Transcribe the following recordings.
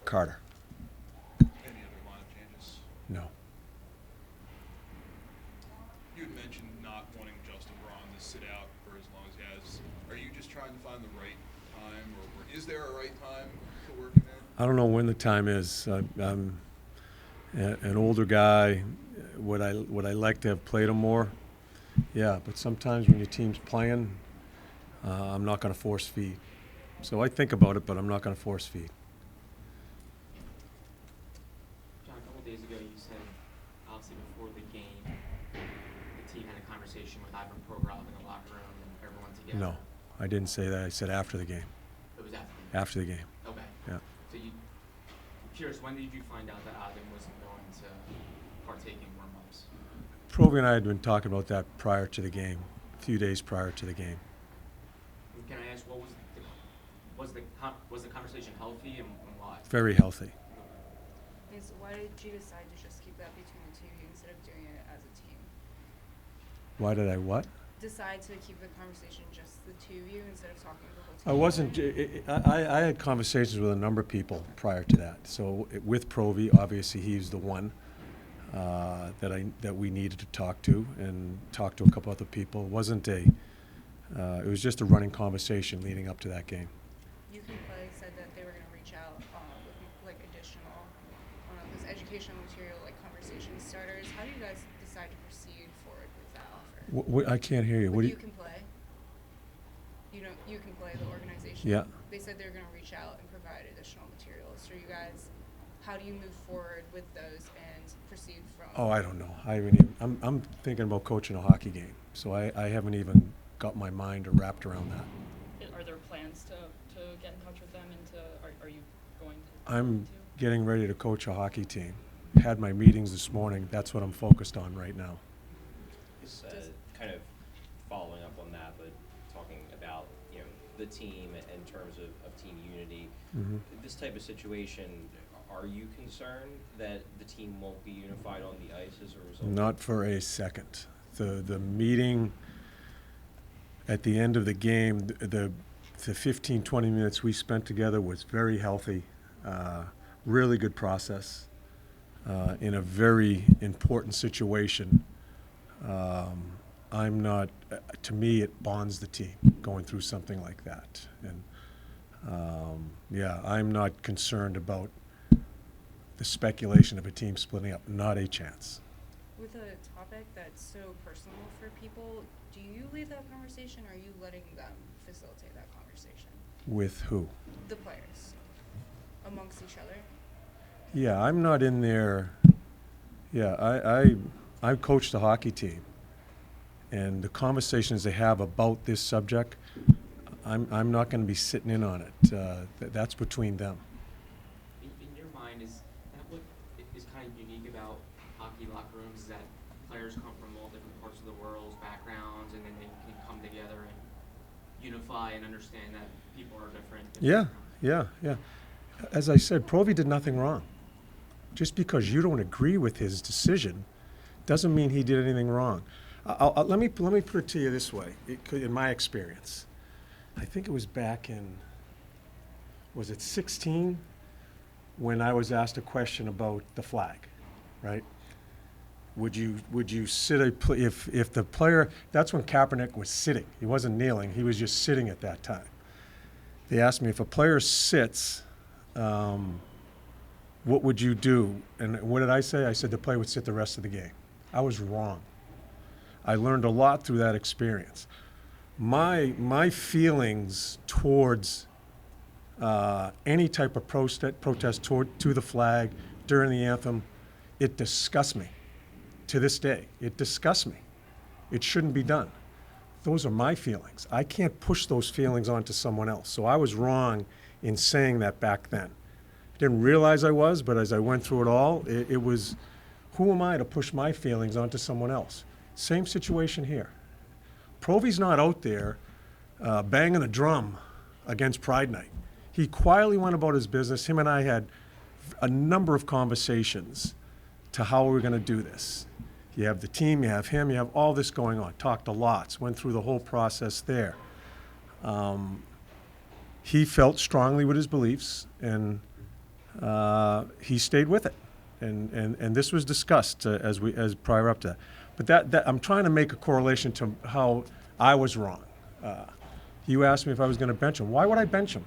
Carter. Any other lineup changes? No. You had mentioned not wanting Justin Braun to sit out for as long as he has. Are you just trying to find the right time, or is there a right time to work him in? I don't know when the time is. I'm an older guy. Would I like to have played him more? Yeah, but sometimes when your team's playing, I'm not going to force feed. So I think about it, but I'm not going to force feed. John, a couple days ago you said, obviously before the game, the team had a conversation with Ivan Provorov in the locker room and everyone together. No, I didn't say that. I said after the game. It was after the game? After the game. Okay. Yeah. So I'm curious, when did you find out that Ivan wasn't going to partake in warm-ups? Provi and I had been talking about that prior to the game, a few days prior to the game. Can I ask, what was the conversation healthy and why? Very healthy. Why did you decide to just keep that between the two of you instead of doing it as a team? Why did I what? Decide to keep the conversation just the two of you instead of talking to the whole team? I wasn't. I had conversations with a number of people prior to that. So with Provi, obviously he's the one that we needed to talk to, and talk to a couple other people. It wasn't a. It was just a running conversation leading up to that game. You Can Play said that they were going to reach out with like additional, this educational material, like conversation starters. How do you guys decide to proceed forward with that offer? I can't hear you. What do You Can Play. You Can Play, the organization. Yeah. They said they were going to reach out and provide additional materials for you guys. How do you move forward with those and proceed from? Oh, I don't know. I haven't even. I'm thinking about coaching a hockey game, so I haven't even got my mind wrapped around that. Are there plans to get in touch with them and are you going to? I'm getting ready to coach a hockey team. Had my meetings this morning. That's what I'm focused on right now. Just kind of following up on that, but talking about the team in terms of team unity. Mm-hmm. This type of situation, are you concerned that the team won't be unified on the ice as a result? Not for a second. The meeting at the end of the game, the 15, 20 minutes we spent together was very healthy, really good process in a very important situation. I'm not, to me, it bonds the team going through something like that. And I'm not concerned about the speculation of a team splitting up. Not a chance. With a topic that's so personal for people, do you lead that conversation or are you letting them facilitate that conversation? With who? The players. Amongst each other? Yeah, I'm not in there. Yeah, I coached a hockey team, and the conversations they have about this subject, I'm not going to be sitting in on it. That's between them. In your mind, is that what is kind of unique about hockey locker rooms, is that players come from all different parts of the world's backgrounds, and then they can come together and unify and understand that people are different. Yeah. As I said, Provi did nothing wrong. Just because you don't agree with his decision doesn't mean he did anything wrong. Let me put it to you this way. In my experience, I think it was back in, was it 16, when I was asked a question about the flag, right? Would you sit if the player? That's when Kaepernick was sitting. He wasn't kneeling. He was just sitting at that time. They asked me, if a player sits, what would you do? And what did I say? I said the player would sit the rest of the game. I was wrong. I learned a lot through that experience. My feelings towards any type of protest to the flag during the anthem, it disgusts me. To this day, it disgusts me. It shouldn't be done. Those are my feelings. I can't push those feelings onto someone else. So I was wrong in saying that back then. I didn't realize I was, but as I went through it all, it was, who am I to push my feelings onto someone else? Same situation here. Provi's not out there banging a drum against Pride Night. He quietly went about his business. Him and I had a number of conversations to how we're going to do this. You have the team, you have him, you have all this going on. Talked to lots, went through the whole process there. He felt strongly with his beliefs, and he stayed with it, and this was discussed as prior up to that. But that I'm trying to make a correlation to how I was wrong. You asked me if I was going to bench him. Why would I bench him?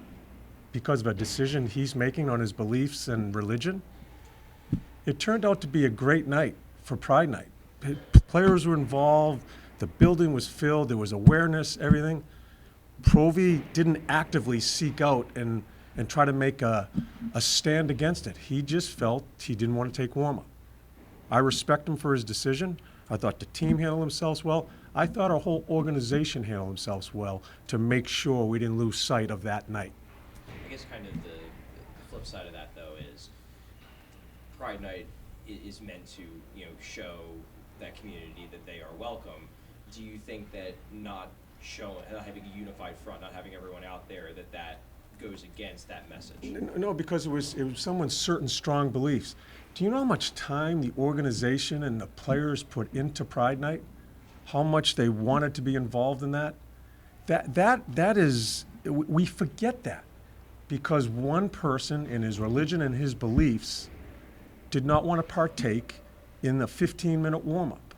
Because of a decision he's making on his beliefs and religion? It turned out to be a great night for Pride Night. Players were involved. The building was filled. There was awareness, everything. Provy didn't actively seek out and try to make a stand against it. He just felt he didn't want to take warm-up. I respect him for his decision. I thought the team handled themselves well. I thought our whole organization handled themselves well to make sure we didn't lose sight of that night. I guess kind of the flip side of that, though, is Pride Night is meant to, show that community that they are welcome. Do you think that not having a unified front, not having everyone out there, that goes against that message? No, because it was someone's certain strong beliefs. Do you know how much time the organization and the players put into Pride Night? How much they wanted to be involved in that? That is, we forget that because one person in his religion and his beliefs did not want to partake in the 15-minute warm-up.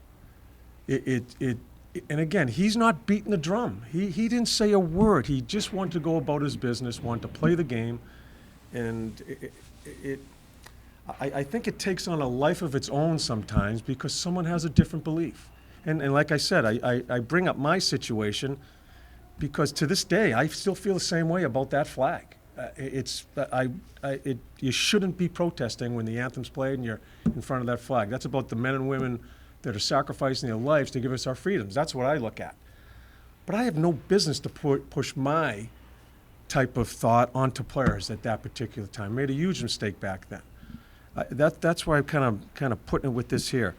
And again, he's not beating the drum. He didn't say a word. He just wanted to go about his business, wanted to play the game, and I think it takes on a life of its own sometimes because someone has a different belief. And like I said, I bring up my situation because to this day I still feel the same way about that flag. You shouldn't be protesting when the anthem's played and you're in front of that flag. That's about the men and women that are sacrificing their lives to give us our freedoms. That's what I look at. But I have no business to push my type of thought onto players at that particular time. Made a huge mistake back then. That's why I'm kind of putting it with this here.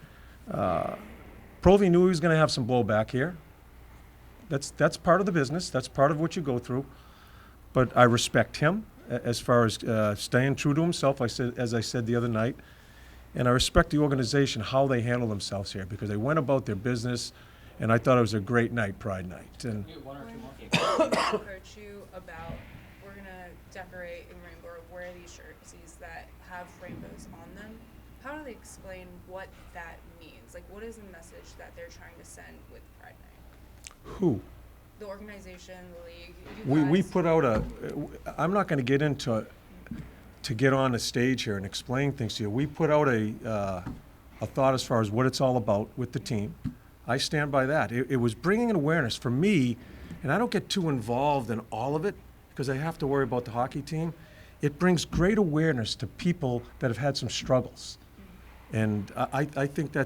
Provy knew he was going to have some blowback here. That's part of the business. That's part of what you go through. But I respect him as far as staying true to himself, as I said the other night. And I respect the organization, how they handle themselves here, because they went about their business, and I thought it was a great night, Pride Night. And One or two more. I heard you about we're going to decorate in rainbow, or wear these jerseys that have rainbows on them. How do they explain what that means? Like, what is the message that they're trying to send with Pride Night? who? The organization, the league, you We guys. put out I'm not going to get into, to get on the stage here and explain things to you. We put out a thought as far as what it's all about with the team. I stand by that. It was bringing an awareness for me, and I don't get too involved in all of it because I have to worry about the hockey team. It brings great awareness to people that have had some struggles. And I think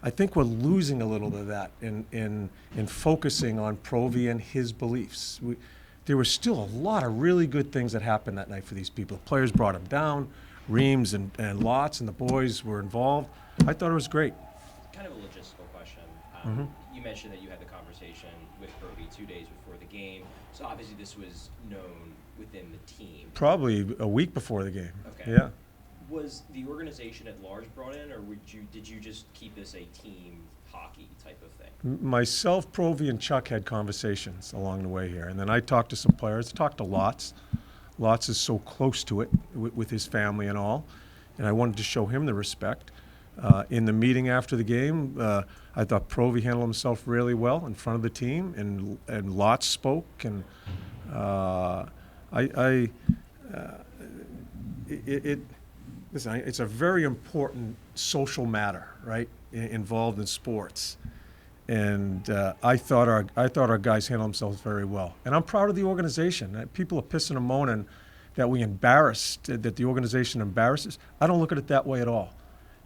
I think we're losing a little bit of that in focusing on Provy and his beliefs. There were still a lot of really good things that happened that night for these people. The players brought him down, Reams and Lotz and the boys were involved. I thought it was great. Kind of a logistical question. You mentioned that you had the conversation with Provy 2 days before the game, so obviously this was known within the team. Probably a week before the game. Okay. Yeah. Was the organization at large brought in, or did you just keep this a team hockey type of thing? Myself, Provy, and Chuck had conversations along the way here. And then I talked to some players, talked to Lotz. Lotz is so close to it with his family and all. And I wanted to show him the respect. In the meeting after the game, I thought Provy handled himself really well in front of the team, and Lotz spoke. And listen, it's a very important social matter, right, involved in sports. And I thought our guys handled themselves very well. And I'm proud of the organization. People are pissing and moaning that we embarrassed, that the organization embarrasses. I don't look at it that way at all,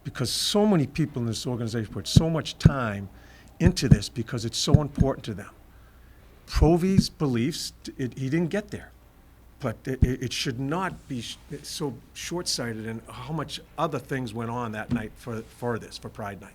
because so many people in this organization put so much time into this because it's so important to them. Provy's beliefs, he didn't get there. But it should not be so short-sighted in how much other things went on that night for Pride Night.